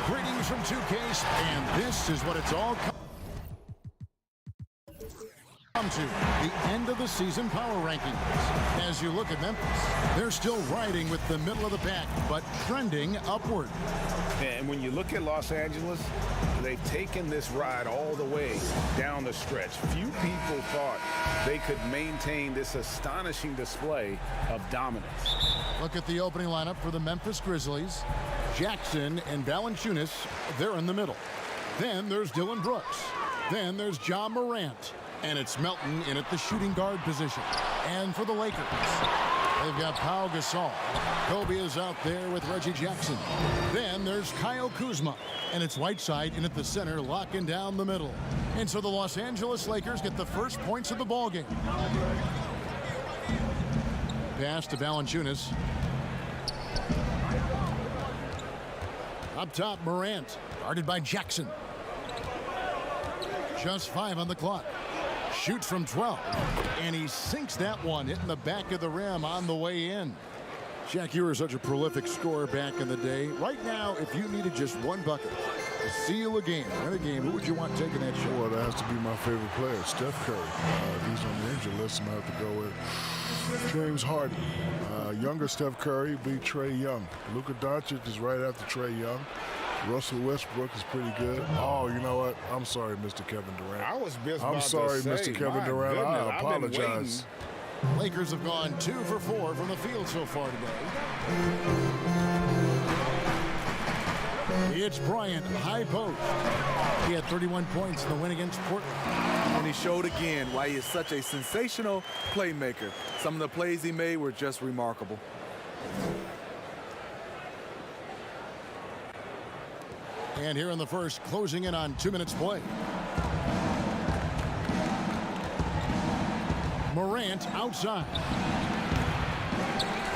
Greetings from 2K, and this is what it's all come to, the end of the season power rankings. As you look at Memphis, they're still riding with the middle of the pack, but trending upward. And when you look at Los Angeles, they've taken this ride all the way down the stretch. Few people thought they could maintain this astonishing display of dominance. Look at the opening lineup for the Memphis Grizzlies. Jackson and Valanciunas, they're in the middle. Then there's Dylan Brooks. Then there's Ja Morant. And it's Melton in at the shooting guard position. And for the Lakers, they've got Pau Gasol. Kobe is out there with Reggie Jackson. Then there's Kyle Kuzma. And it's Whiteside in at the center, locking down the middle. And so the Los Angeles Lakers get the first points of the ballgame. Pass to Valanciunas. Up top, Morant, guarded by Jackson. Just 5 on the clock. Shoots from 12, and he sinks that one, hitting the back of the rim on the way in. Shaq, you were such a prolific scorer back in the day. Right now, if you needed just one bucket to seal a game, win a game, who would you want taking that shot? Well, that has to be my favorite player, Steph Curry. If he's on the injury list, I'm going to have to go with James Harden. Younger Steph Curry beat Trae Young. Luka Doncic is right after Trae Young. Russell Westbrook is pretty good. Oh, you know what? I'm sorry, Mr. Kevin Durant. I was just I'm about sorry, to say, Mr. Kevin Durant. I apologize. Lakers have gone 2 for 4 from the field so far today. It's Bryant, high post. He had 31 points in the win against Portland. And he showed again why he is such a sensational playmaker. Some of the plays he made were just remarkable. And here in the first, closing in on 2 minutes play. Morant outside.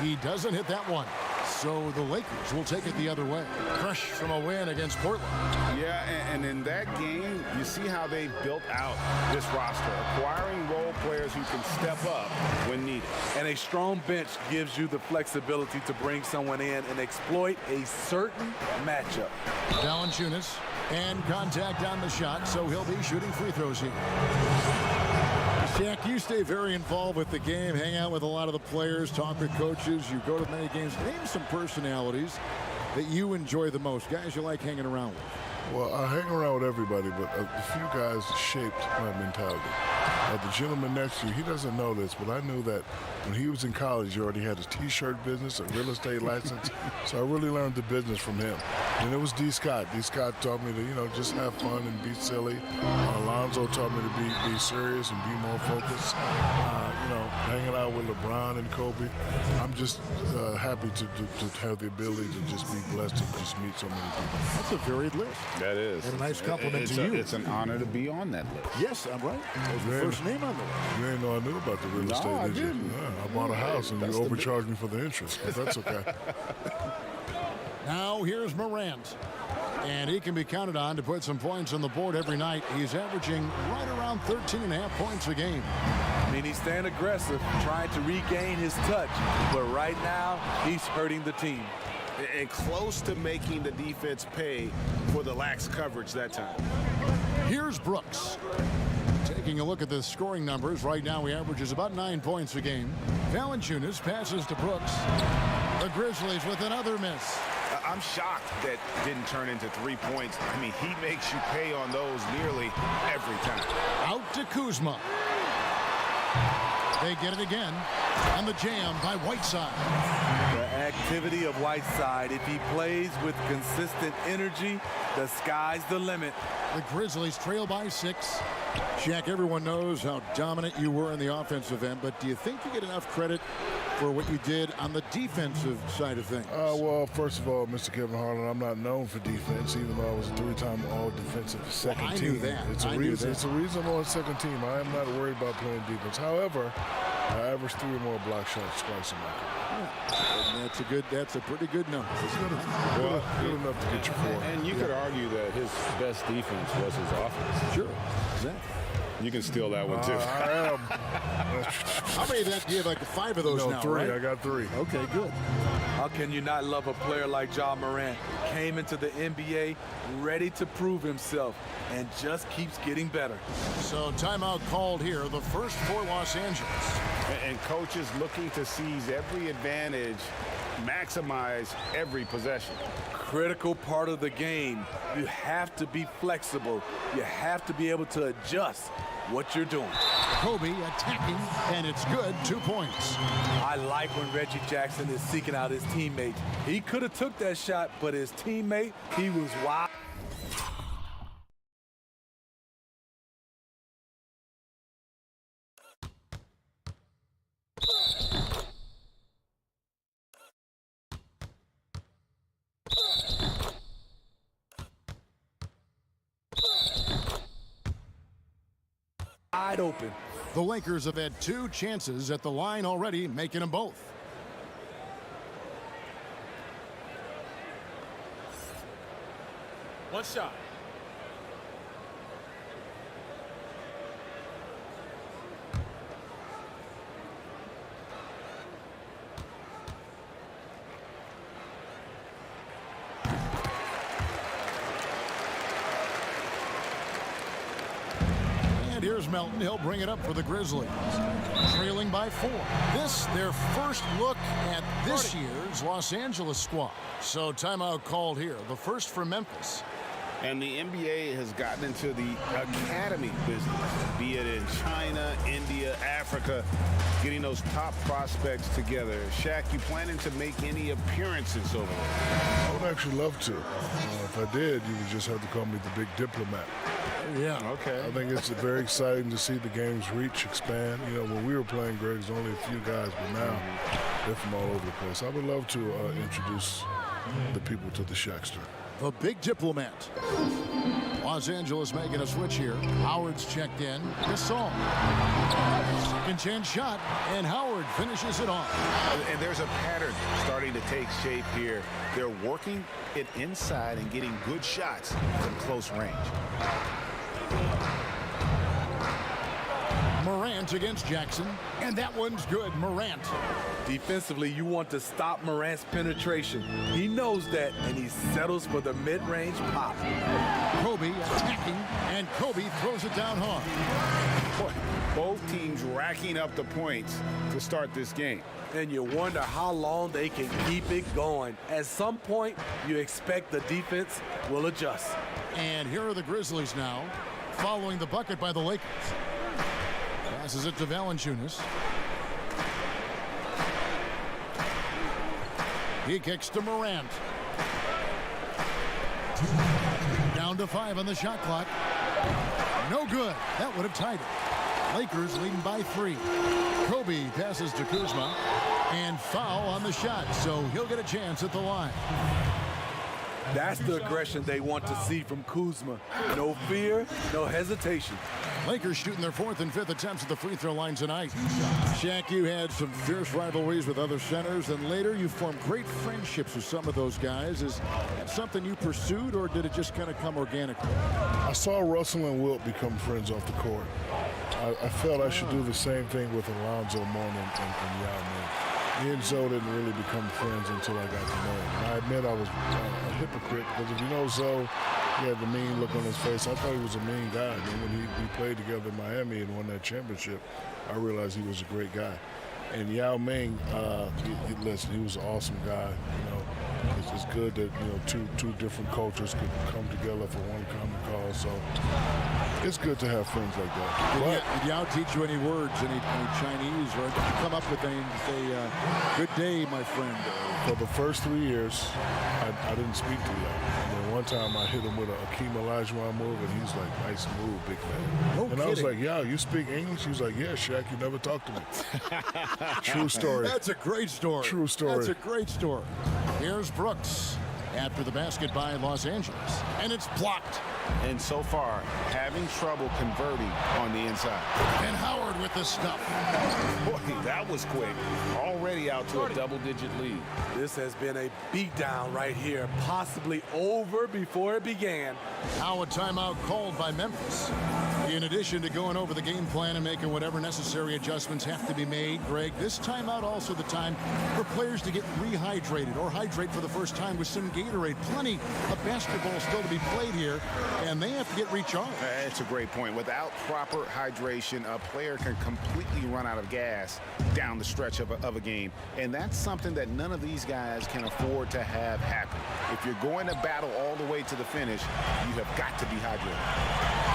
He doesn't hit that one. So the Lakers will take it the other way. Fresh from a win against Portland. Yeah, and in that game, you see how they built out this roster, acquiring role players who can step up when needed. And a strong bench gives you the flexibility to bring someone in and exploit a certain matchup. Valanciunas, and contact on the shot, so he'll be shooting free throws here. Shaq, you stay very involved with the game, hang out with a lot of the players, talk with coaches, you go to many games. Name some personalities that you enjoy the most, guys you like hanging around with. Well, I hang around with everybody, but a few guys shaped my mentality. The gentleman next to you, he doesn't know this, but I knew that when he was in college, he already had a T-shirt business, a real estate license, so I really learned the business from him. And it was D. Scott. D. Scott taught me to, just have fun and be silly. Alonzo taught me to be serious and be more focused. Hanging out with LeBron and Kobe. I'm just happy to have the ability to just be blessed to just meet so many people. That's a varied list. That is. And a nice compliment to you. It's an honor to be on that list. Yes, I'm right. That was the first name on the list. You ain't know I knew about the real estate, I did you? didn't. Yeah, I bought a house and you overcharged me for the interest, but that's okay. Now here's Morant. And he can be counted on to put some points on the board every night. He's averaging right around 13.5 points a game. I mean, he's staying aggressive, trying to regain his touch. But right now, he's hurting the team. And close to making the defense pay for the lax coverage that time. Here's Brooks. Taking a look at the scoring numbers, right now he averages about 9 points a game. Valanciunas passes to Brooks. The Grizzlies with another miss. I'm shocked that didn't turn into 3 points. I mean, he makes you pay on those nearly every time. Out to Kuzma. They get it again. And the jam by Whiteside. The activity of Whiteside, if he plays with consistent energy, the sky's the limit. The Grizzlies trail by 6. Shaq, everyone knows how dominant you were in the offensive end, but do you think you get enough credit for what you did on the defensive side of things? Well, first of all, Mr. Kevin Harlan, I'm not known for defense, even though I was a 3-time all-defensive second team. I knew that. It's a reason I'm on second team. I am not worried about playing defense. However, I averaged 3 or more block shots twice in my career. And that's a pretty good number. It's good enough to get you 4. And you could argue that his best defense was his offense. Sure, exactly. You can steal that one, too. I am. How many of that do you have, like 5 of those now, 3. right? I got 3. Okay, good. How can you not love a player like Ja Morant? came into the NBA ready to prove himself and just keeps getting better. So timeout called here, the first for Los Angeles. And coaches looking to seize every advantage, maximize every possession. Critical part of the game. You have to be flexible. You have to be able to adjust what you're doing. Kobe attacking, and it's good, 2 points. I like when Reggie Jackson is seeking out his teammate. He could have took that shot, but his teammate, he was wild. Wide open. The Lakers have had 2 chances at the line already, making them both. One shot. Here's Melton. He'll bring it up for the Grizzlies. Trailing by 4. This, their first look at this year's Los Angeles squad. So timeout called here. The first for Memphis. And the NBA has gotten into the academy business, be it in China, India, Africa, getting those top prospects together. Shaq, you planning to make any appearances over there? I would actually love to. If I did, you would just have to call me the big diplomat. Yeah. Okay. I think it's very exciting to see the game's reach expand. You know, when we were playing, Greg, there's only a few guys, but now they're from all over the place. I would love to introduce the people to the Shaqster. The big diplomat. Los Angeles making a switch here. Howard's checked in. Gasol. Second chance shot, and Howard finishes it off. And there's a pattern starting to take shape here. They're working it inside and getting good shots from close range. Morant against Jackson, and that one's good. Morant. Defensively, you want to stop Morant's penetration. He knows that, and he settles for the mid-range pop. Kobe attacking, and Kobe throws it down hard. Boy, both teams racking up the points to start this game. And you wonder how long they can keep it going. At some point, you expect the defense will adjust. And here are the Grizzlies now, following the bucket by the Lakers. Passes it to Valanciunas. He kicks to Morant. Down to 5 on the shot clock. No good. That would have tied it. Lakers leading by 3. Kobe passes to Kuzma. And foul on the shot, so he'll get a chance at the line. That's the aggression they want to see from Kuzma. No fear, no hesitation. Lakers shooting their 4th and 5th attempts at the free throw line tonight. Shaq, you had some fierce rivalries with other centers, and later you formed great friendships with some of those guys. Is that something you pursued, or did it just kind of come organically? I saw Russell and Wilt become friends off the court. I felt I should do the same thing with Alonzo Mourning and Yao Ming. Me and Zoe didn't really become friends until I got to know him. And I admit I was a hypocrite, because if you know Zoe, he had the mean look on his face. I thought he was a mean guy. And then when we played together in Miami and won that championship, I realized he was a great guy. And Yao Ming, listen, he was an awesome guy. You know, it's good that, you know, two different cultures could come together for one common cause. So it's good to have friends like that. Did Yao teach you any words, any Chinese, or did you come up with anything to say, good day, my friend? For the first 3 years, I didn't speak to Yao. And then one time I hit him with a Akeem Olajuwon move, and he's like, nice move, big man. No and kidding. I was like, Yao, you speak English? He was like, yeah, Shaq, you never talked to me. True story. That's a great story. True story. That's a great story. Here's Brooks after the basket by Los Angeles, and it's blocked. And so far, having trouble converting on the inside. And Howard with the stuff. Boy, that was quick. Already out to a double-digit lead. This has been a beatdown right here, possibly over before it began. Now a timeout called by Memphis. You know In addition to going over the game plan and making whatever necessary adjustments have to be made, Greg, this timeout also the time for players to get rehydrated or hydrate for the first time with some Gatorade. Plenty of basketball still to be played here, and they have to get recharged. That's a great point. Without proper hydration, a player can completely run out of gas down the stretch of a game, and that's something that none of these guys can afford to have happen. If you're going to battle all the way to the finish, you have got to be hydrated.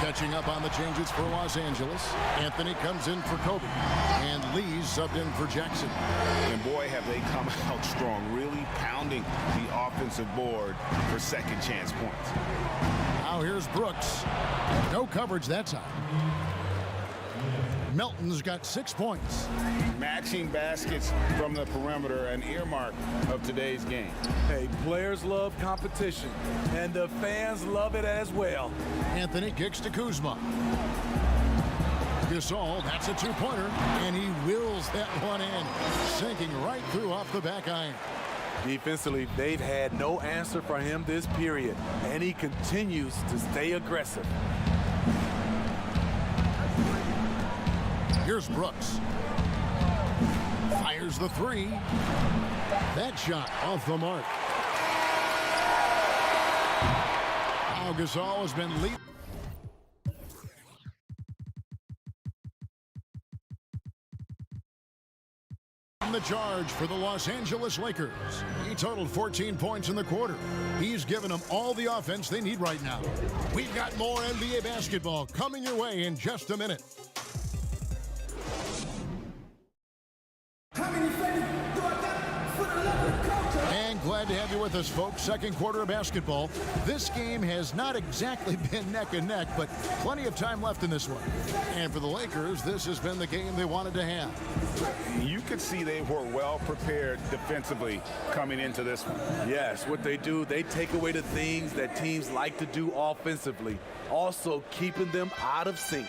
Catching up on the changes for Los Angeles. Anthony comes in for Kobe, and Lee's subbed in for Jackson. And boy, have they come out strong, really pounding the offensive board for second chance points. Now here's Brooks. No coverage that time. Melton's got 6 points. Matching baskets from the perimeter, an earmark of today's game. Hey, players love competition, and the fans love it as well. Anthony kicks to Kuzma. Gasol, that's a two-pointer, and he wills that one in, sinking right through off the back iron. Defensively, they've had no answer for him this period, and he continues to stay aggressive. Here's Brooks. Fires the three. That shot off the mark. Now Gasol has been leading. The charge for the Los Angeles Lakers. He totaled 14 points in the quarter. He's given them all the offense they need right now. We've got more NBA basketball coming your way in just a minute. And glad to have you with us, folks. Second quarter of basketball. This game has not exactly been neck and neck, but plenty of time left in this one. And for the Lakers, this has been the game they wanted to have. You could see they were well prepared defensively coming into this one. Yes, what they do, they take away the things that teams like to do offensively, also keeping them out of sync.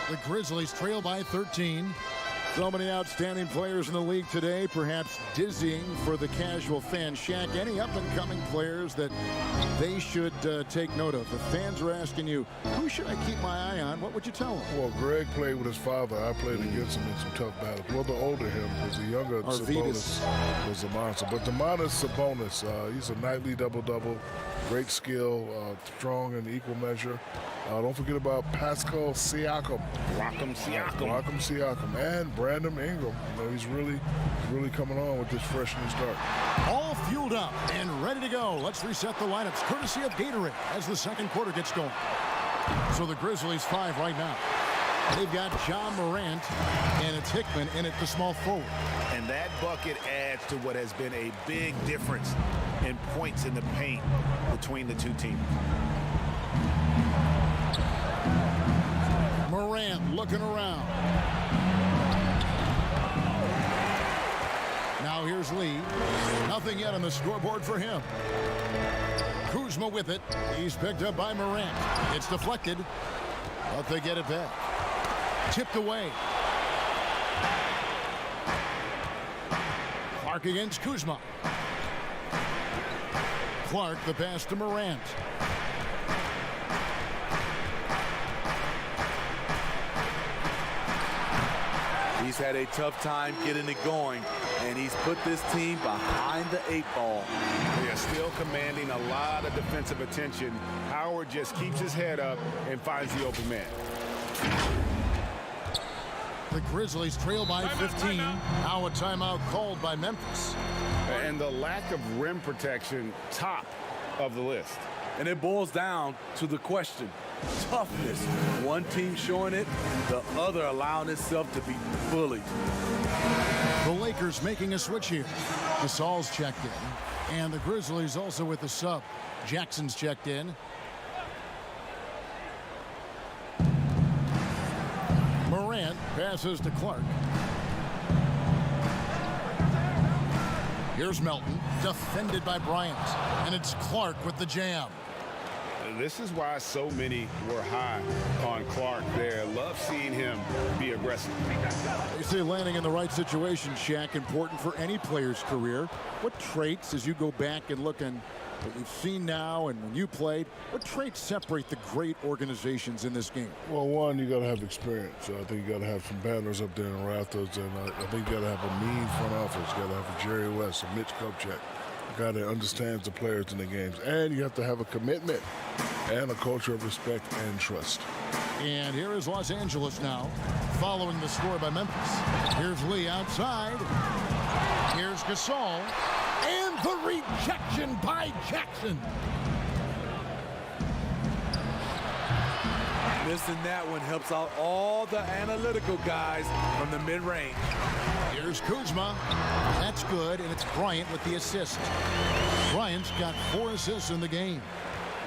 The Grizzlies trail by 13. So many outstanding players in the league today, perhaps dizzying for the casual fan. Shaq, any up-and-coming players that they should take note of? If fans are asking you, who should I keep my eye on, what would you tell them? Well, Greg played with his father. I played against him in some tough battles. Well, the older him was the younger Sabonis was a monster. But Domantas Sabonis, he's a nightly double-double, great skill, strong in equal measure. Don't forget about Pascal Siakam. Rock'em Siakam. And Brandon Ingram. You know, he's really coming on with this fresh new start. All fueled up and ready to go. Let's reset the lineups, courtesy of Gatorade, as the second quarter gets going. So the Grizzlies 5 right now. They've got John Morant, and it's Hickman in at the small forward. And that bucket adds to what has been a big difference in points in the paint between the two teams. Morant looking around. Now here's Lee. Nothing yet on the scoreboard for him. Kuzma with it. He's picked up by Morant. It's deflected, but they get it back. Tipped away. Clark against Kuzma. Clark the pass to Morant. He's had a tough time getting it going, and he's put this team behind the 8 ball. They are still commanding a lot of defensive attention. Howard just keeps his head up and finds the open man. The Grizzlies trail by 15. Now a timeout called by Memphis. And the lack of rim protection, top of the list. And it boils down to the question: toughness. One team showing it, the other allowing itself to be bullied. The Lakers making a switch here. Gasol's checked in, and the Grizzlies also with the sub. Jackson's checked in. Morant passes to Clark. Here's Melton, defended by Bryant, and it's Clark with the jam. This is why so many were high on Clark there. Love seeing him be aggressive. They say landing in the right situation, Shaq, important for any player's career. What traits, as you go back and look and what you've seen now and when you played, what traits separate the great organizations in this game? Well, one, you got to have experience. I think you got to have some banners up there in the rafters, and I think you got to have a mean front office. You got to have a Jerry West, a Mitch Kupchak, a guy that understands the players in the games, and you have to have a commitment and a culture of respect and trust. And here is Los Angeles now, following the score by Memphis. Here's Lee outside. Here's Gasol. And the rejection by Jackson. Missing that one helps out all the analytical guys from the mid-range. Here's Kuzma. That's good, and it's Bryant with the assist. Bryant's got 4 assists in the game.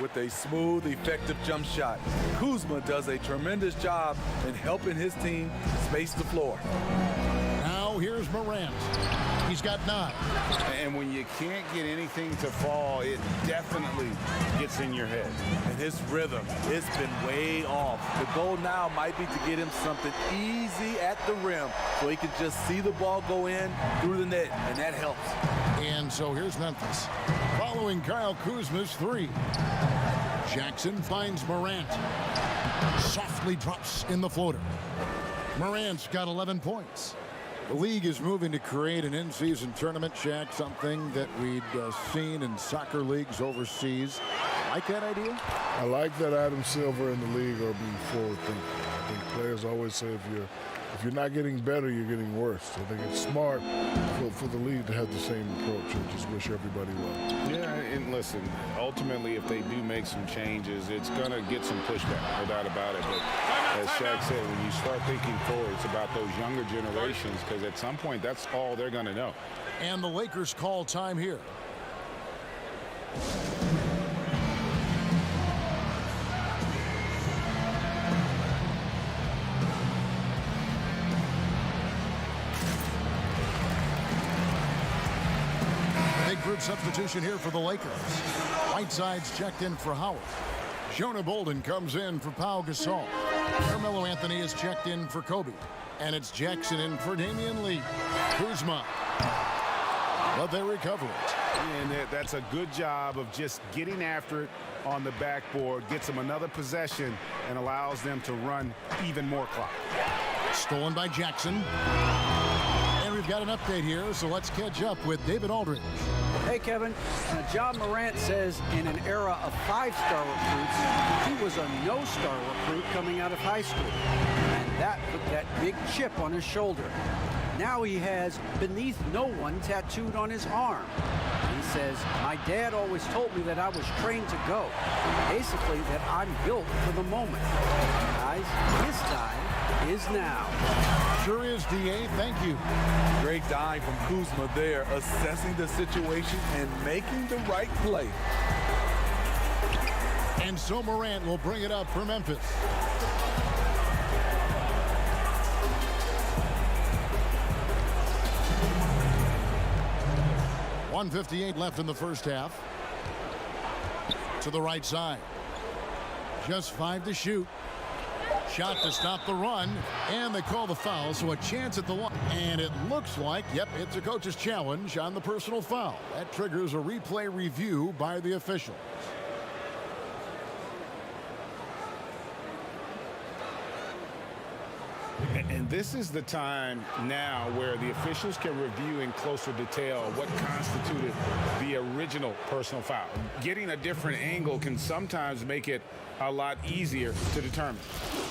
With a smooth, effective jump shot, Kuzma does a tremendous job in helping his team space the floor. Now here's Morant. He's got 9. And when you can't get anything to fall, it definitely gets in your head. And his rhythm, it's been way off. The goal now might be to get him something easy at the rim so he can just see the ball go in through the net, and that helps. And so here's Memphis, following Kyle Kuzma's 3. Jackson finds Morant. Softly drops in the floater. Morant's got 11 points. The league is moving to create an in-season tournament, Shaq, something that we'd seen in soccer leagues overseas. Like that idea? I like that Adam Silver and the league are being forward-thinking. I think players always say if you're not getting better, you're getting worse. I think it's smart for the league to have the same approach and just wish everybody well. Yeah, and listen, ultimately, if they do make some changes, it's going to get some pushback, no doubt about it. But as Shaq said, when you start thinking forward, it's about those younger generations, because at some point, that's all they're going to know. And the Lakers call time here. Group substitution here for the Lakers. Whiteside's checked in for Howard. Jonah Bolden comes in for Pau Gasol. Carmelo Anthony is checked in for Kobe. And it's Jackson in for Damian Lee. Kuzma. But they recover it. And that's a good job of just getting after it on the backboard, gets them another possession, and allows them to run even more clock. Stolen by Jackson. And we've got an update here, so let's catch up with David Aldridge. Hey, Kevin. John Morant says in an era of 5-star recruits, he was a no-star recruit coming out of high school. And that put that big chip on his shoulder. Now he has beneath no one tattooed on his arm. He says, my dad always told me that I was trained to go. Basically, that I'm built for the moment. Guys, his time is now. Sure is, D.A. Thank you. Great dive from Kuzma there, assessing the situation and making the right play. And so Morant will bring it up for Memphis. .158 left in the first half. To the right side. Just 5 to shoot. Shot to stop the run, and they call the foul, so a chance at the line. And it looks like, yep, it's a coach's challenge on the personal foul. That triggers a replay review by the officials. And this is the time now where the officials can review in closer detail what constituted the original personal foul. Getting a different angle can sometimes make it a lot easier to determine.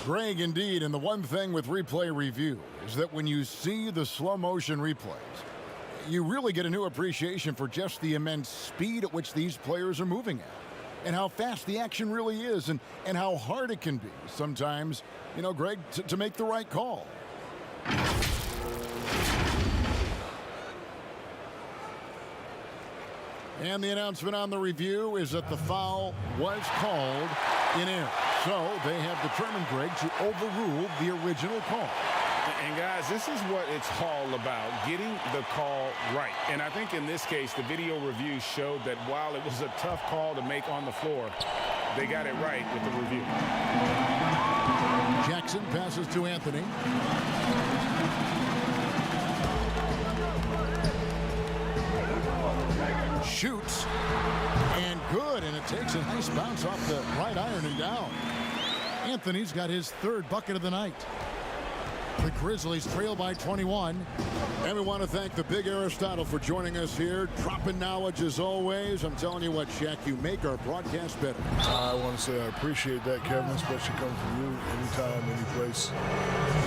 Greg, indeed, and the one thing with replay review is that when you see the slow motion replays, you really get a new appreciation for just the immense speed at which these players are moving at. And how fast the action really is, and how hard it can be sometimes, you know, Greg, to make the right call. And the announcement on the review is that the foul was called in error. So they have determined, Greg, to overrule the original call. And guys, this is what it's all about, getting the call right. And I think in this case, the video review showed that while it was a tough call to make on the floor, they got it right with the review. Jackson passes to Anthony. Shoots. And good. And it takes a nice bounce off the right iron and down. Anthony's got his third bucket of the night. The Grizzlies trail by 21. And we want to thank the Big Aristotle for joining us here. Dropping knowledge as always. I'm telling you what, Shaq, you make our broadcast better. I want to say I appreciate that, Kevin, especially coming from you anytime, any place.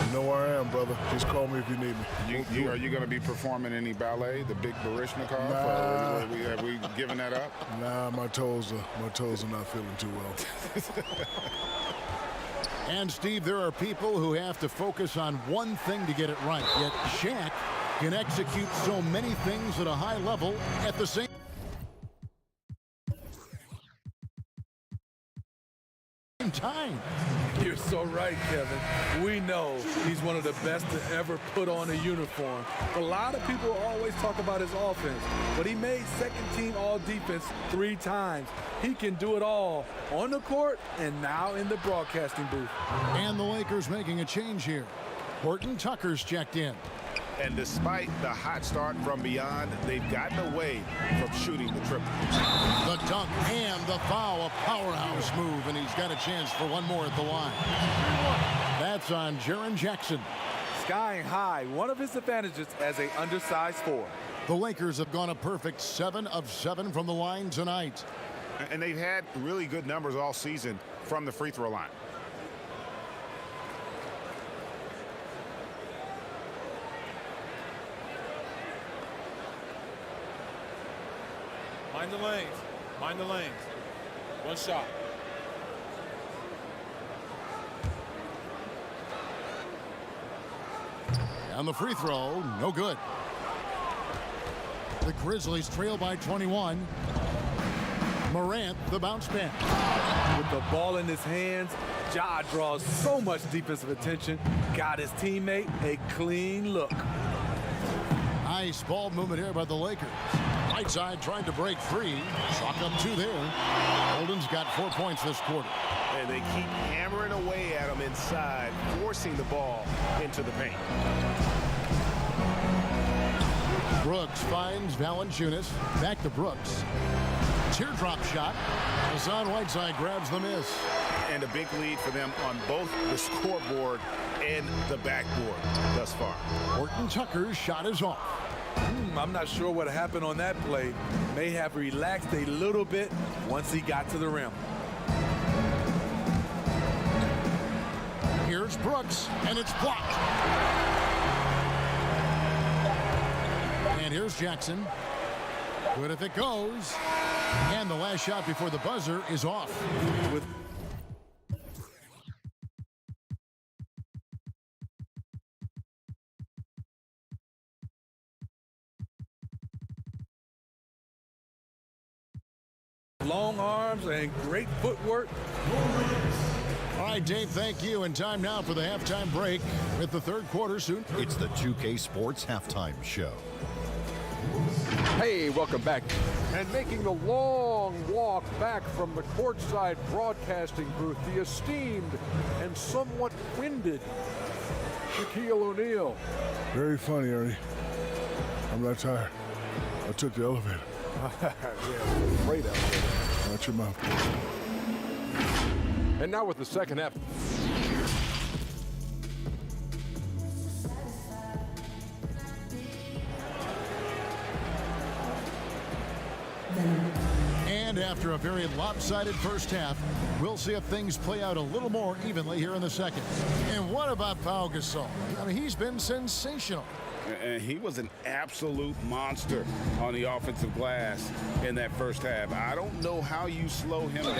You know where I am, brother. Just call me if you need me. Are you going to be performing any ballet, the Big Baryshnikov? Nah. Are we giving that up? Nah, my toes are not feeling too well. And, Steve, there are people who have to focus on one thing to get it right. Yet Shaq can execute so many things at a high level at the same time. You're so right, Kevin. We know he's one of the best to ever put on a uniform. A lot of people always talk about his offense, but he made second-team all-defense 3 times. He can do it all on the court and now in the broadcasting booth. And the Lakers making a change here. Horton Tucker's checked in. And despite the hot start from beyond, they've gotten away from shooting the triple. The dunk and the foul, a powerhouse move, and he's got a chance for one more at the line. That's on Jaren Jackson. Skying high, one of his advantages as an undersized 4. The Lakers have gone a perfect 7 of 7 from the line tonight. And they've had really good numbers all season from the free throw line. Mind the lanes. Mind the lanes. One shot. And the free throw, no good. The Grizzlies trail by 21. Morant, the bounce back. With the ball in his hands, Ja draws so much defensive attention. Got his teammate a clean look. Nice ball movement here by the Lakers. Right side trying to break free. Chalk up 2 there. Holden's got 4 points this quarter. And they keep hammering away at him inside, forcing the ball into the paint. Brooks finds Valanciunas. Back to Brooks. Teardrop shot. Hassan Whiteside grabs the miss. And a big lead for them on both the scoreboard and the backboard thus far. Horton Tucker's shot is off. I'm not sure what happened on that play. May have relaxed a little bit once he got to the rim. Here's Brooks, and it's blocked. And here's Jackson. Good if it goes. And the last shot before the buzzer is off. With long arms and great footwork. All right, Dave, thank you. And time now for the halftime break with the third quarter soon. It's the 2K Sports Halftime Show. Hey, welcome back. And making the long walk back from the courtside broadcasting booth, the esteemed and somewhat winded Shaquille O'Neal. Very funny, Ernie. I'm not tired. I took the elevator. Yeah, great elevator. Watch your mouth. And now with the second half. And after a very lopsided first half, we'll see if things play out a little more evenly here in the second. And what about Pau Gasol? I mean, he's been sensational. And he was an absolute monster on the offensive glass in that first half. I don't know how you slow him down.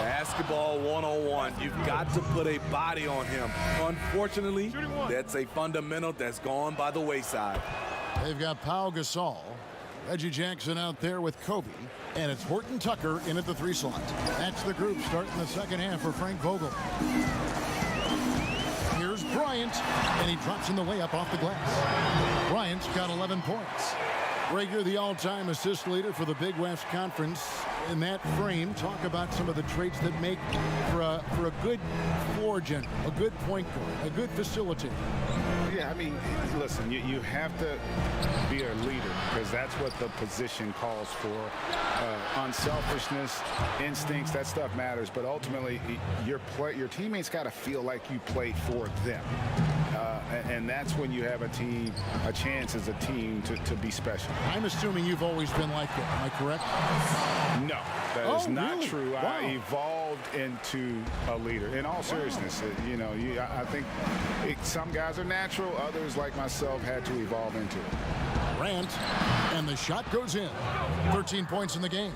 Basketball 101. You've got to put a body on him. Unfortunately, that's a fundamental that's gone by the wayside. They've got Pau Gasol, Reggie Jackson out there with Kobe, and it's Horton Tucker in at the 3 slot. That's the group starting the second half for Frank Vogel. Here's Bryant, and he drops in the layup off the glass. Bryant's got 11 points. Rager, the all-time assist leader for the Big West Conference. In that frame, talk about some of the traits that make for a good floor general, a good point guard, a good facilitator. Yeah, I mean, listen, you have to be a leader because that's what the position calls for. Unselfishness, instincts, that stuff matters. But ultimately, your teammates got to feel like you played for them. And that's when you have a chance as a team to be special. I'm assuming you've always been like that. Am I correct? No, that is not really? true. Wow. I evolved into a leader. In all seriousness, I think some guys are natural. Others, like myself, had to evolve into it. Morant, and the shot goes in. 13 points in the game.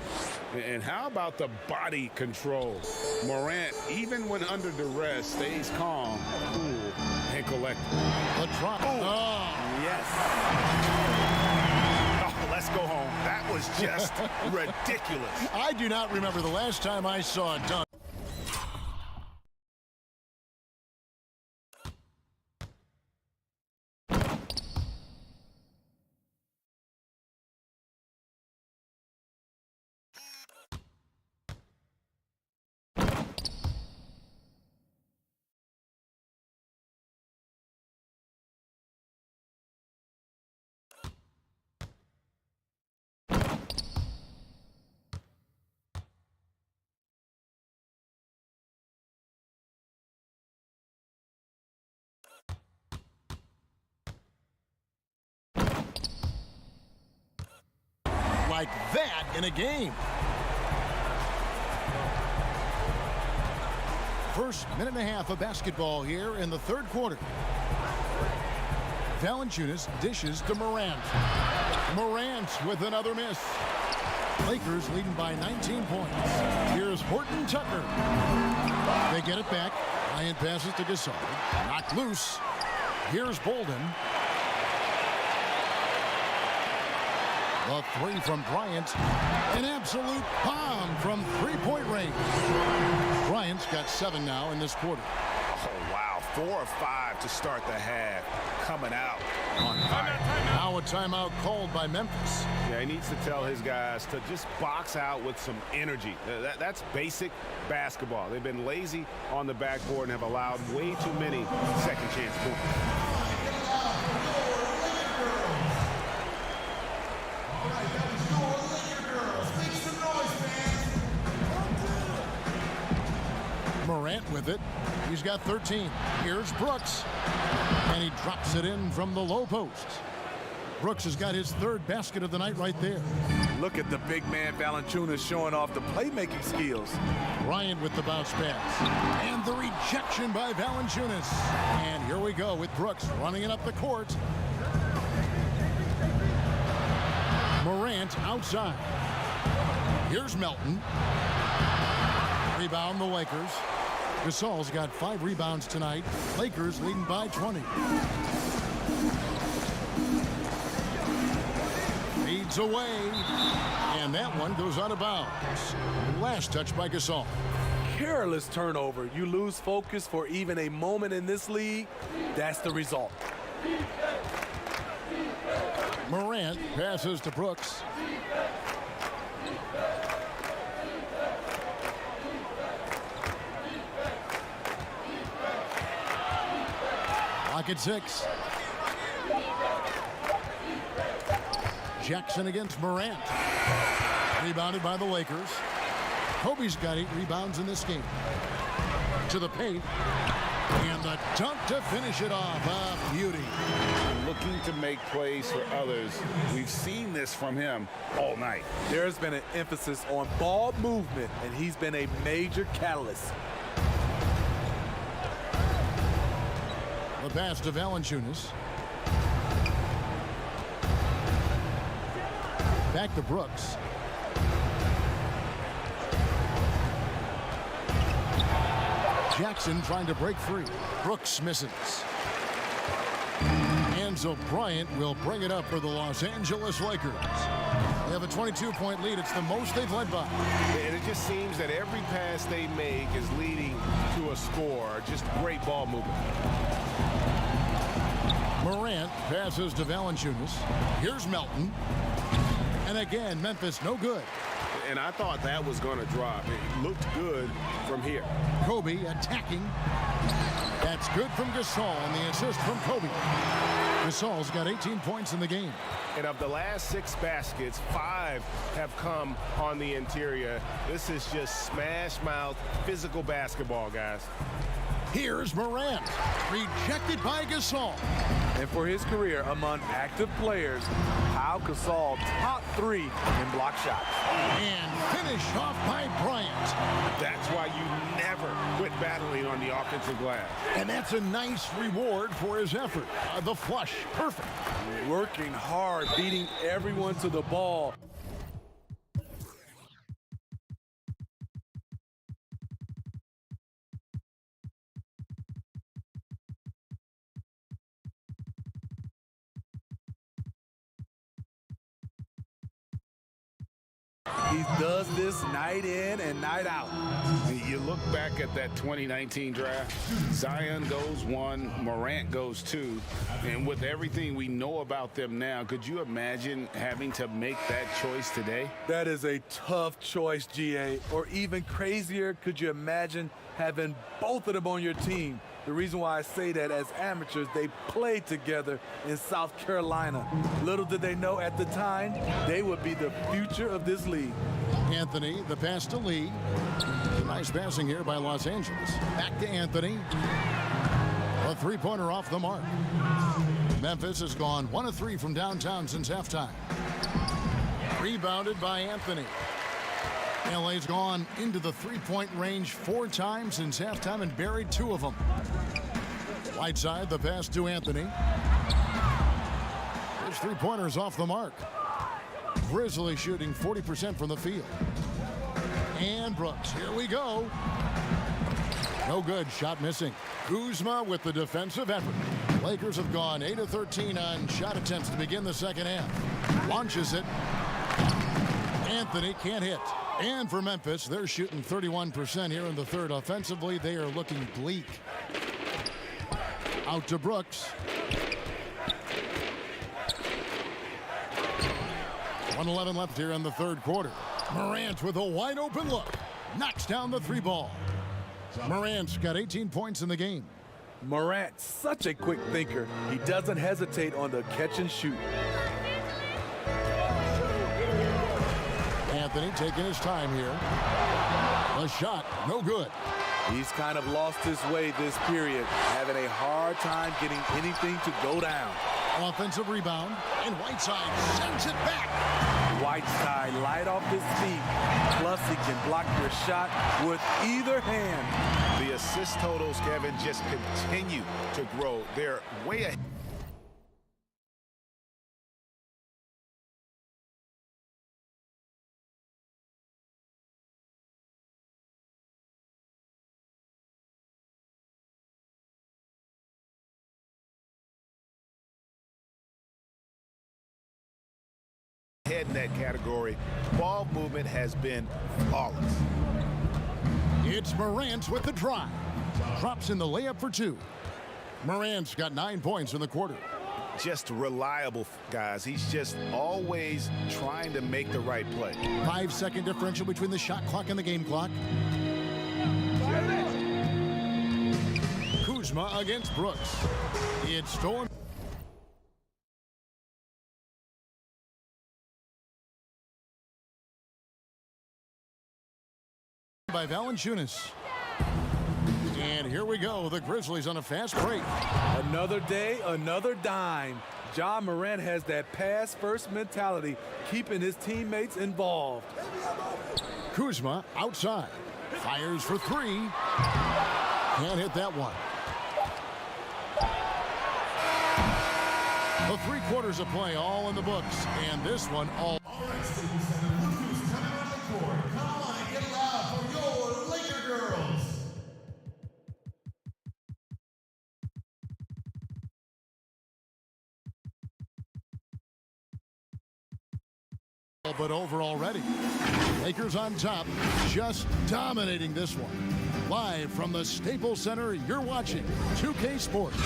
And how about the body control? Morant, even when under duress, stays calm, cool, and collected. The try. Oh. Yes. Oh, let's go home. That was just ridiculous. I do not remember the last time I saw a dunk. Like that in a game. First minute and a half of basketball here in the third quarter. Valanciunas dishes to Morant. Morant with another miss. Lakers leading by 19 points. Here's Horton Tucker. They get it back. Bryant passes to Gasol. Knocked loose. Here's Bolden. The three from Bryant. An absolute bomb from three-point range. Bryant's got 7 now in this quarter. Oh, wow. 4 or 5 to start the half. Coming out on fire. Now a timeout called by Memphis. Yeah, he needs to tell his guys to just box out with some energy. That's basic basketball. They've been lazy on the backboard and have allowed way too many second chance points. Morant with it. He's got 13. Here's Brooks. And he drops it in from the low post. Brooks has got his 3rd basket of the night right there. Look at the big man Valanciunas showing off the playmaking skills. Bryant with the bounce pass. And the rejection by Valanciunas. And here we go with Brooks running it up the court. Morant outside. Here's Melton. Rebound the Lakers. Gasol's got 5 rebounds tonight. Lakers leading by 20. Feeds away. And that one goes out of bounds. Last touch by Gasol. Careless turnover. You lose focus for even a moment in this league. That's the result. Morant passes to Brooks. Clock at 6. Jackson against Morant. Rebounded by the Lakers. Kobe's got 8 rebounds in this game. To the paint. And the dunk to finish it off. A beauty. Looking to make plays for others. We've seen this from him all night. There's been an emphasis on ball movement, and he's been a major catalyst. The pass to Valanciunas. Back to Brooks. Jackson trying to break free. Brooks misses. And so Bryant will bring it up for the Los Angeles Lakers. They have a 22-point lead. It's the most they've led by. And it just seems that every pass they make is leading to a score. Just great ball movement. Morant passes to Valanciunas. Here's Melton. And again, Memphis no good. And I thought that was going to drop. It looked good from here. Kobe attacking. That's good from Gasol, and the assist from Kobe. Gasol's got 18 points in the game. And of the last 6 baskets, 5 have come on the interior. This is just smash mouth physical basketball, guys. Here's Morant, rejected by Gasol. And for his career among active players, Pau Gasol top 3 in block shots. And finished off by Bryant. That's why you never quit battling on the offensive glass. And that's a nice reward for his effort. The flush, perfect. Working hard, beating everyone to the ball. He does this night in and night out. You look back at that 2019 draft, Zion goes 1, Morant goes 2, and with everything we know about them now, could you imagine having to make that choice today? That is a tough choice, GA. Or even crazier, could you imagine having both of them on your team? The reason why I say that, as amateurs, they played together in South Carolina. Little did they know at the time, they would be the future of this league. Anthony, the pass to Lee. Nice passing here by Los Angeles. Back to Anthony. A three-pointer off the mark. Memphis has gone 1 of 3 from downtown since halftime. Rebounded by Anthony. LA's gone into the three-point range 4 times since halftime and buried 2 of them. Whiteside, the pass to Anthony. His three-pointer's off the mark. Grizzlies shooting 40% from the field. And Brooks, here we go. No good, shot missing. Kuzma with the defensive effort. Lakers have gone 8 of 13 on shot attempts to begin the second half. Launches it. Anthony can't hit. And for Memphis, they're shooting 31% here in the third. Offensively, they are looking bleak. Out to Brooks. 1:11 left here in the third quarter. Morant with a wide open look. Knocks down the 3 ball. Morant's got 18 points in the game. Morant, such a quick thinker. He doesn't hesitate on the catch and shoot. Anthony taking his time here. A shot, no good. He's kind of lost his way this period, having a hard time getting anything to go down. Offensive rebound, and Whiteside sends it back. Whiteside light off his feet, plus he can block your shot with either hand. The assist totals, Kevin, just continue to grow. They're way ahead. In that category, ball movement has been flawless. It's Morant with the drive. Drops in the layup for 2. Morant's got 9 points in the quarter. Just reliable, guys. He's just always trying to make the right play. 5-second differential between the shot clock and the game clock. Kuzma against Brooks. It's stolen by Valanciunas. And here we go. The Grizzlies on a fast break. Another day, another dime. Ja Morant has that pass-first mentality, keeping his teammates involved. Kuzma outside. Fires for 3. Can't hit that one. The 3 quarters of play all in the books. And this one all. But over already. Lakers on top, just dominating this one. Live from the Staples Center, you're watching 2K Sports.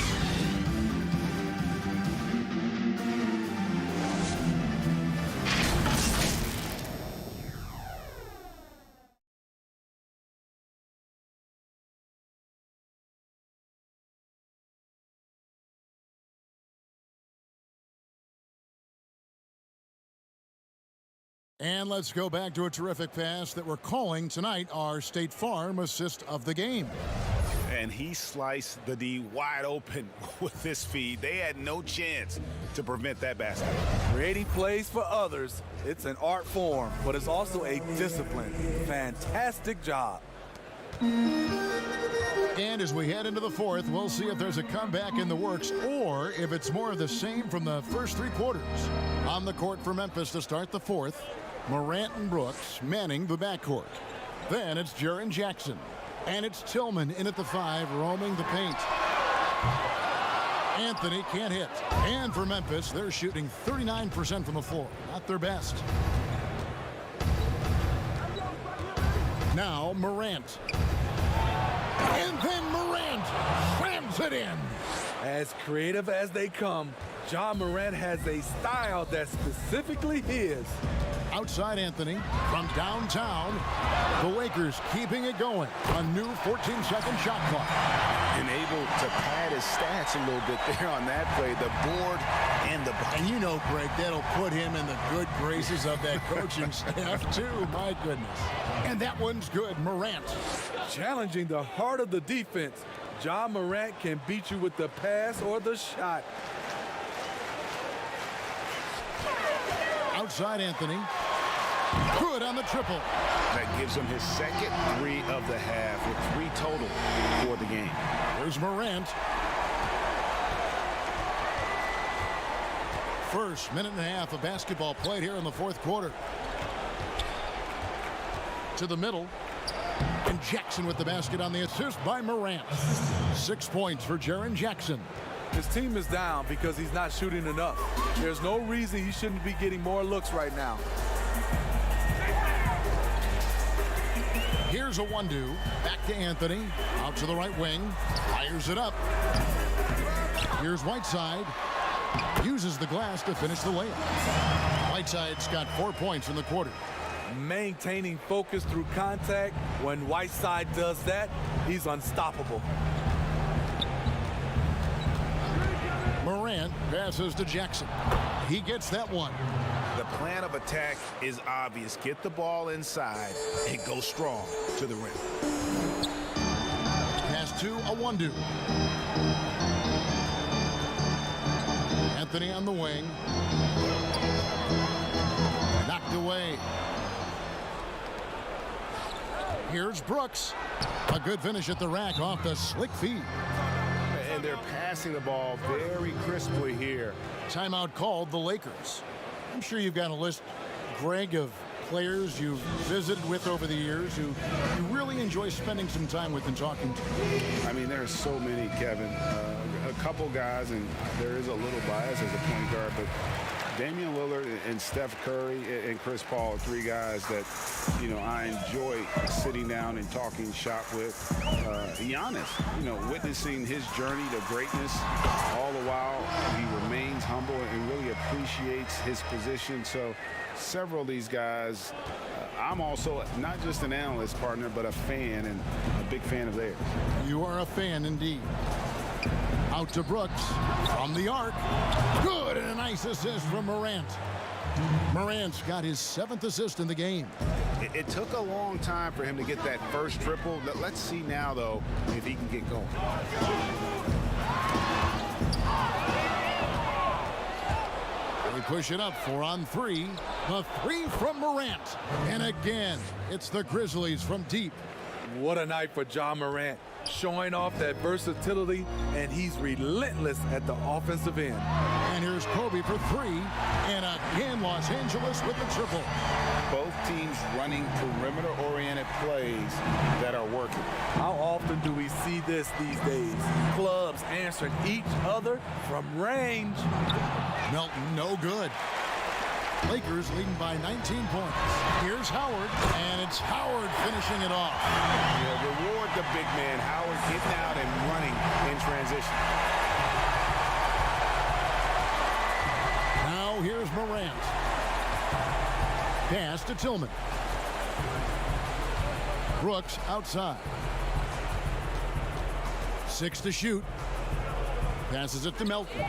And let's go back to a terrific pass that we're calling tonight our State Farm assist of the game. And he sliced the D wide open with this feed. They had no chance to prevent that basket. Creating plays for others, it's an art form, but it's also a discipline. Fantastic job. And as we head into the fourth, we'll see if there's a comeback in the works or if it's more of the same from the first three quarters. On the court for Memphis to start the fourth, Morant and Brooks manning the backcourt. Then it's Jaren Jackson. And it's Tillman in at the 5, roaming the paint. Anthony can't hit. And for Memphis, they're shooting 39% from the floor. Not their best. Now Morant. And then Morant slams it in. As creative as they come, Ja Morant has a style that's specifically his. Outside Anthony from downtown. The Lakers keeping it going. A new 14-second shot clock. And able to pad his stats a little bit there on that play. The board and the bucket. And you know, Greg, that'll put him in the good graces of that coaching staff, too. My goodness. And that one's good. Morant. Challenging the heart of the defense. Ja Morant can beat you with the pass or the shot. Outside Anthony. Good on the triple. That gives him his second 3 of the half with 3 total for the game. There's Morant. First minute and a half of basketball played here in the fourth quarter. To the middle. And Jackson with the basket on the assist by Morant. 6 points for Jaren Jackson. His team is down because he's not shooting enough. There's no reason he shouldn't be getting more looks right now. Here's a 1-2. Back to Anthony. Out to the right wing. Fires it up. Here's Whiteside. Uses the glass to finish the layup. Whiteside's got 4 points in the quarter. Maintaining focus through contact. When Whiteside does that, he's unstoppable. Morant passes to Jackson. He gets that one. The plan of attack is obvious. Get the ball inside and go strong to the rim. Pass to a 1-2. Anthony on the wing. Knocked away. Here's Brooks. A good finish at the rack off the slick feed. And they're passing the ball very crisply here. Timeout called the Lakers. I'm sure you've got a list, Greg, of players you've visited with over the years who you really enjoy spending some time with and talking to. I mean, there are so many, Kevin. A couple guys, and there is a little bias as a point guard, but Damian Lillard and Steph Curry and Chris Paul are 3 guys that, you know, I enjoy sitting down and talking shop with. Giannis, you know, witnessing his journey to greatness, all the while he remains humble and really appreciates his position. So several of these guys, I'm also not just an analyst partner, but a fan and a big fan of theirs. You are a fan indeed. Out to Brooks from the arc. Good, and a nice assist from Morant. Morant's got his 7th assist in the game. It took a long time for him to get that first triple. Let's see now, though, if he can get going. They push it up 4 on 3. A 3 from Morant. And again, it's the Grizzlies from deep. What a night for Ja Morant. Showing off that versatility, and he's relentless at the offensive end. And here's Kobe for 3. And again, Los Angeles with the triple. Both teams running perimeter-oriented plays that are working. How often do we see this these days? Clubs answering each other from range. Melton, no good. Lakers leading by 19 points. Here's Howard, and it's Howard finishing it off. Yeah, reward the big man. Howard getting out and running in transition. Now here's Morant. Pass to Tillman. Brooks outside. 6 to shoot. Passes it to Melton.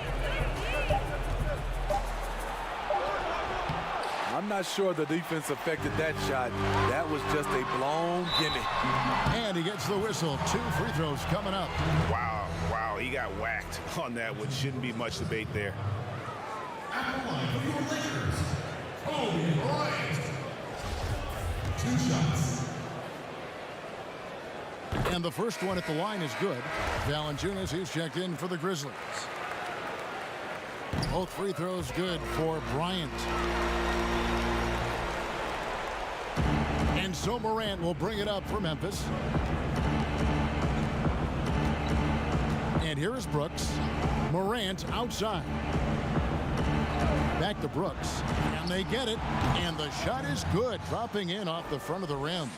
I'm not sure the defense affected that shot. That was just a blown gimme. And he gets the whistle. 2 free throws coming up. Wow, wow, he got whacked on that, which shouldn't be much debate there. Kobe Bryant. 2 shots. And the first one at the line is good. Valanciunas, he's checked in for the Grizzlies. Both free throws good for Bryant. And so Morant will bring it up for Memphis. And here is Brooks. Morant outside. Back to Brooks. And they get it. And the shot is good, dropping in off the front of the rim.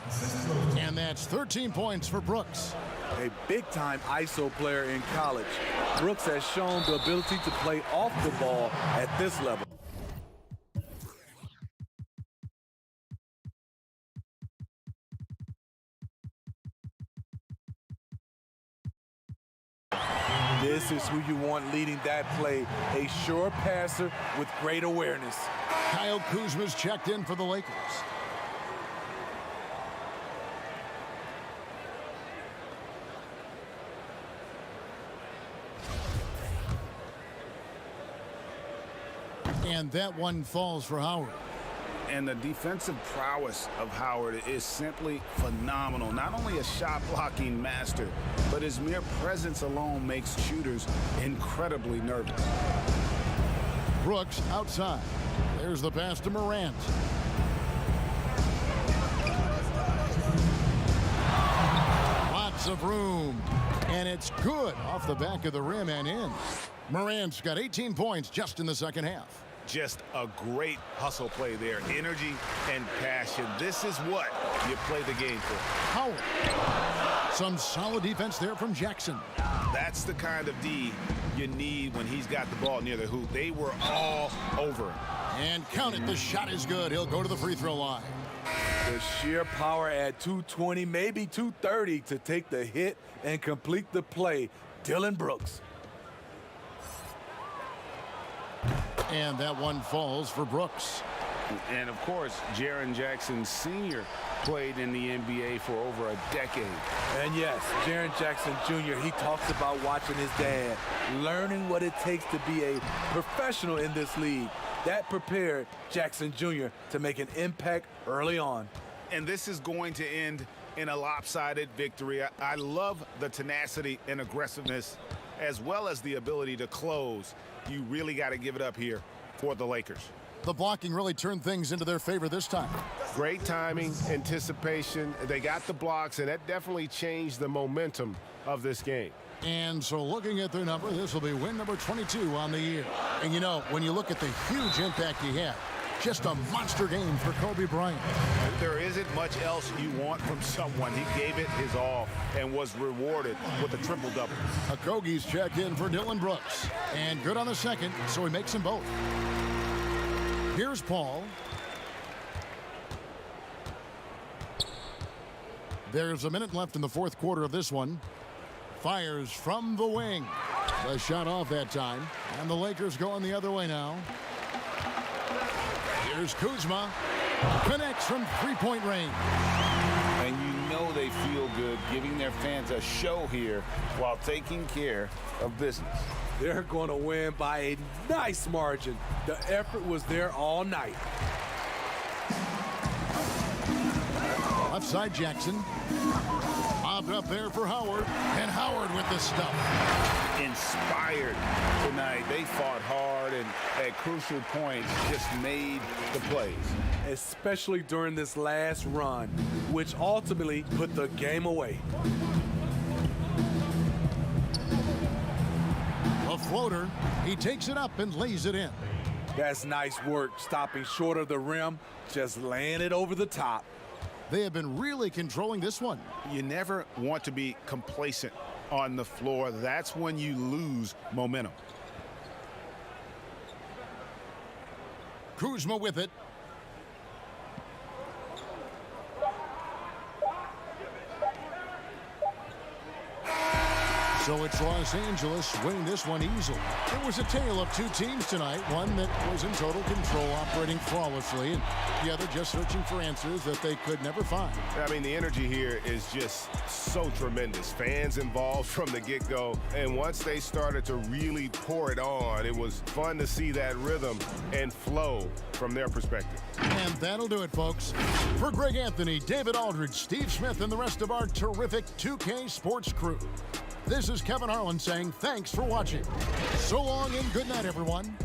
And that's 13 points for Brooks. A big-time ISO player in college. Brooks has shown the ability to play off the ball at this level. This is who you want leading that play. A sure passer with great awareness. Kyle Kuzma's checked in for the Lakers. And that one falls for Howard. And the defensive prowess of Howard is simply phenomenal. Not only a shot blocking master, but his mere presence alone makes shooters incredibly nervous. Brooks outside. There's the pass to Morant. Lots of room. And it's good off the back of the rim and in. Morant's got 18 points just in the second half. Just a great hustle play there. Energy and passion. This is what you play the game for. Howard. Some solid defense there from Jackson. That's the kind of D you need when he's got the ball near the hoop. They were all over him. And count it, the shot is good. He'll go to the free throw line. The sheer power at 220, maybe 230 to take the hit and complete the play. Dillon Brooks. And that one falls for Brooks. And, of course, Jaren Jackson Sr. played in the NBA for over a decade. And, yes, Jaren Jackson Jr., he talks about watching his dad, learning what it takes to be a professional in this league. That prepared Jackson Jr. to make an impact early on. And this is going to end in a lopsided victory. I love the tenacity and aggressiveness, as well as the ability to close. You really got to give it up here for the Lakers. The blocking really turned things into their favor this time. Great timing, anticipation. They got the blocks, and that definitely changed the momentum of this game. And so looking at their number, this will be win number 22 on the year. And, you know, when you look at the huge impact he had, just a monster game for Kobe Bryant. There isn't much else you want from someone. He gave it his all and was rewarded with a triple-double. Okogie's check in for Dillon Brooks. And good on the second, so he makes them both. Here's Paul. There's a minute left in the fourth quarter of this one. Fires from the wing. The shot off that time. And the Lakers going the other way now. Here's Kuzma. Connects from three-point range. And you know they feel good giving their fans a show here while taking care of business. They're going to win by a nice margin. The effort was there all night. Left side Jackson. Bobbed up there for Howard. And Howard with the stuff. Inspired tonight. They fought hard and at crucial points just made the plays. Especially during this last run, which ultimately put the game away. A floater. He takes it up and lays it in. That's nice work, stopping short of the rim, just laying it over the top. They have been really controlling this one. You never want to be complacent on the floor. That's when you lose momentum. Kuzma with it. So it's Los Angeles winning this one easily. It was a tale of two teams tonight, one that was in total control, operating flawlessly, and the other just searching for answers that they could never find. I mean, the energy here is just so tremendous. Fans involved from the get-go, and once they started to really pour it on, it was fun to see that rhythm and flow from their perspective. And that'll do it, folks. For Greg Anthony, David Aldridge, Steve Smith, and the rest of our terrific 2K Sports crew, this is Kevin Harlan saying thanks for watching. So long and good night, everyone.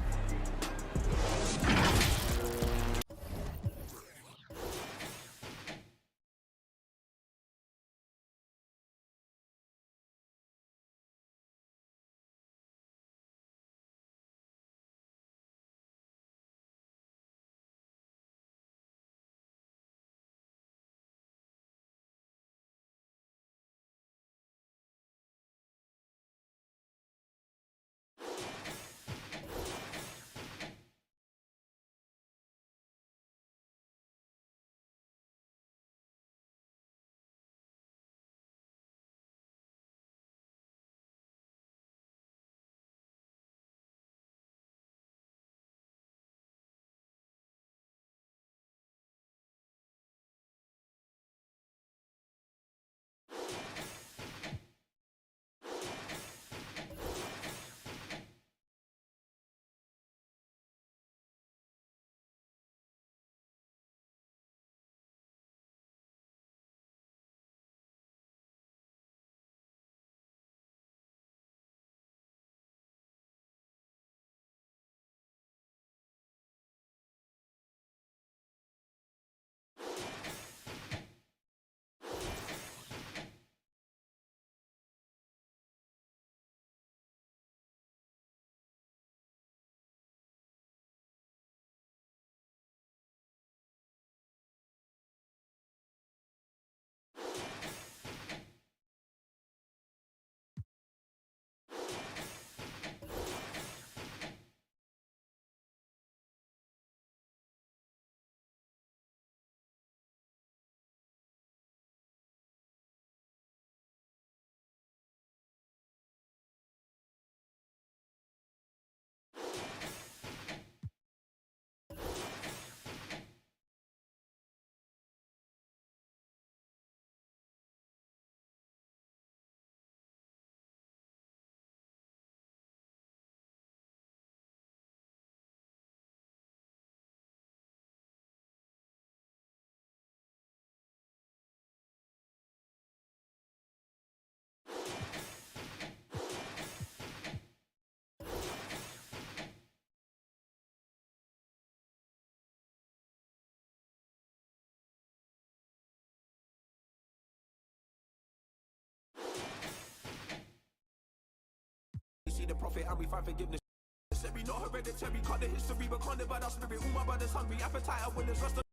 See the prophet and we find forgiveness. Let me not hereditary, cut the history, but can't live by that spirit. All my brothers hungry, appetite, and winners, rest